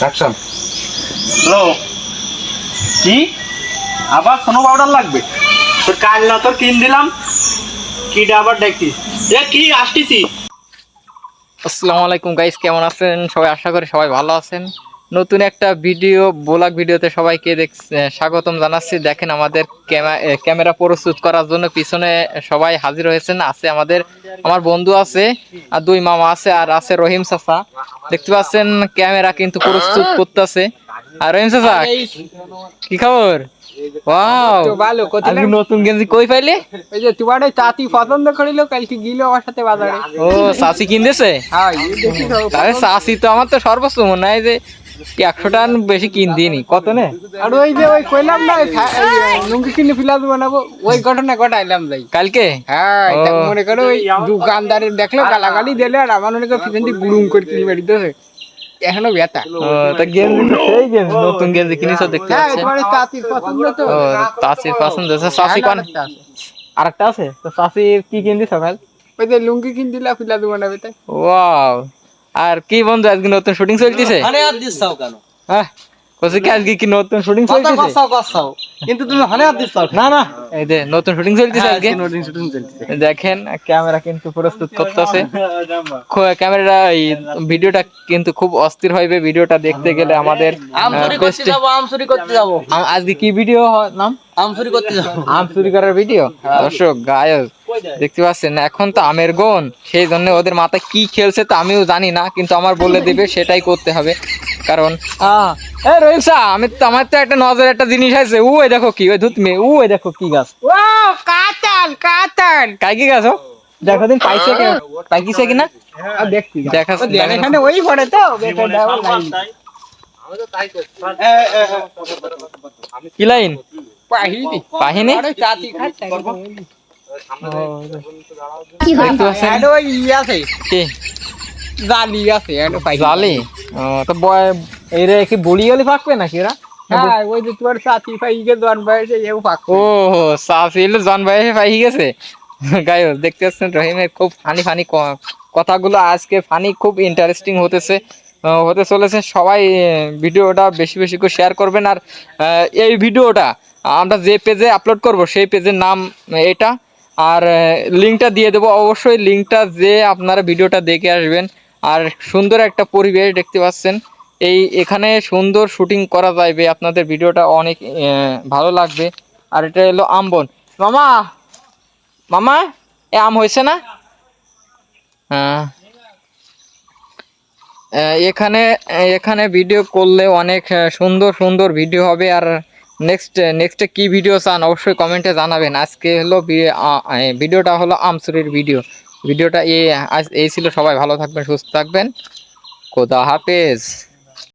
Action. Hello, কি আবার সোনো powder লাগবে? তোর কাল না তোর কিন দিলাম, কিটা আবার দেখছিস? এ কি আসতেছি। আসসালামু আলাইকুম গাইস, কেমন আছেন সবাই? আশা করি সবাই ভালো আছেন। নতুন একটা ব্লগ ভিডিওতে সবাইকে স্বাগতম জানাচ্ছি। দেখেন আমাদের ক্যামেরা প্রস্তুত করার জন্য পিছনে সবাই হাজির হয়েছেন। আমার বন্ধু আছে, আর দুই মামা আছে, আর আছে রহিম চাচা। দেখতে পাচ্ছেন ক্যামেরা কিন্তু প্রস্তুত করতেছে। আর রহিম চাচা, কি খবর? ওয়াও, ভালো আজকে নতুন গেঞ্জি কই পাইলে? ওই যে তোমার ওই চাচি পছন্দ করিল, কালকে গিল আমার সাথে বাজারে। ও, চাচি কিনতেছে? হ্যাঁ, দেখি তো। তাহলে চাচি তো আমার তো সর্বোচ্চ মনে হয় যে 100 টাকা বেশি কিন দিইনি। কত নে? আর ওই যে ওই কইলাম না, লুঙ্গি কিনে ফিলাস বানাবো, ওই ঘটনা ঘটাইলাম যাই কালকে? হ্যাঁ, ও। মনে করো ওই দোকানদারের দেখলো গালাগালি দিলে, আর আমার মনে করো পিছন দিয়ে গুড়ুম করে কিনে বাড়ি দিতেছে, এখনো ব্যথা। ও, তা গেঞ্জি তো সেই গেঞ্জি, নতুন গেঞ্জি কিনেছো দেখতে হ্যাঁ, পাচ্ছেন। তোমার ওই চাচির পছন্দ তো। ও, চাচির পছন্দ আছে। চাচি কোন? আরেকটা আছে তো। চাচির কি কিনদি সকাল? ওই যে লুঙ্গি কিনে দিলা ফিলাস বানাবে তাই। ওয়াও। আর কি বন্ধু, আজকে নতুন শুটিং চলতেছে? হানে হাত দিচ্ছাও কেন? হ্যাঁ, কইছি কি আজকে কি নতুন শুটিং কথা চলতেছে? কসাও কিন্তু তুমি হানে হাত দিচ্ছাও না না, এই যে নতুন শুটিং চলতেছে আজকে। নতুন শুটিং চলছে। দেখেন ক্যামেরা কিন্তু প্রস্তুত করতেছে। ক্যামেরা এই ভিডিওটা কিন্তু খুব অস্থির হইবে। ভিডিওটা দেখতে গেলে আমাদের আমচুরি করতে যাবো, আমচুরি করতে যাবো, আজকে কি ভিডিও নাম? আমচুরি করতে যাবো। আম চুরি করার ভিডিও। দর্শক গায়ক দেখতে পাচ্ছেন, এখন তো আমের গন, সেই জন্য ওদের মাথায় কি খেলছে তা আমিও জানি না, কিন্তু আমার বলে দিবে সেটাই করতে হবে। কারণ রহিম শাহ, আমার তো একটা নজর একটা জিনিস আছে। ওই দেখো কি, ওই ধুত মেয়ে, ওই দেখো কি গাছ। ও কাতাল কাতাল, কাই কি গাছ? দেখো দিন পাইছে পাইছে কিনা দেখছি দেখা এখানে ওই পড়ে তো বেটা দাও লাইন কি লাইন? পাহিনি পাহিনি? আরে চাচি খাচ্ছে দেখতে পাচ্ছেন আর ওই আছে কি জালি আছে, আর পাই জালি। তো এই রে কি বড়ি গেলে পাকবে নাকি এরা? হ্যাঁ, ওই যে তোমার চাচি পাইকে জন বাইরে এও পাক। ও, সাফিল জন ভাই পাই গেছে। গায়ক দেখতে পাচ্ছেন রহিমের খুব ফানি কথাগুলো আজকে ফানি, খুব ইন্টারেস্টিং হতে চলেছে। সবাই ভিডিওটা বেশি বেশি করে শেয়ার করবেন। আর এই ভিডিওটা আমরা যে পেজে আপলোড করব সেই পেজের নাম এটা, আর লিঙ্কটা দিয়ে দেবো। অবশ্যই লিঙ্কটা যে আপনারা ভিডিওটা দেখে আসবেন। আর সুন্দর একটা পরিবেশ দেখতে পাচ্ছেন, এখানে সুন্দর শুটিং করা যাবে। আপনাদের ভিডিওটা অনেক ভালো লাগবে। আর এটা হলো আমবন। মামা মামা, এ আম হয়েছে না? এখানে এখানে ভিডিও করলে অনেক সুন্দর সুন্দর ভিডিও হবে। আর নেক্সটে কি ভিডিও চান অবশ্যই কমেন্টে জানাবেন। আজকে হলো ভিডিওটা হলো আমচুরির ভিডিওটা এই ছিল। সবাই ভালো থাকবেন, সুস্থ থাকবেন, খোদা হাফেজ।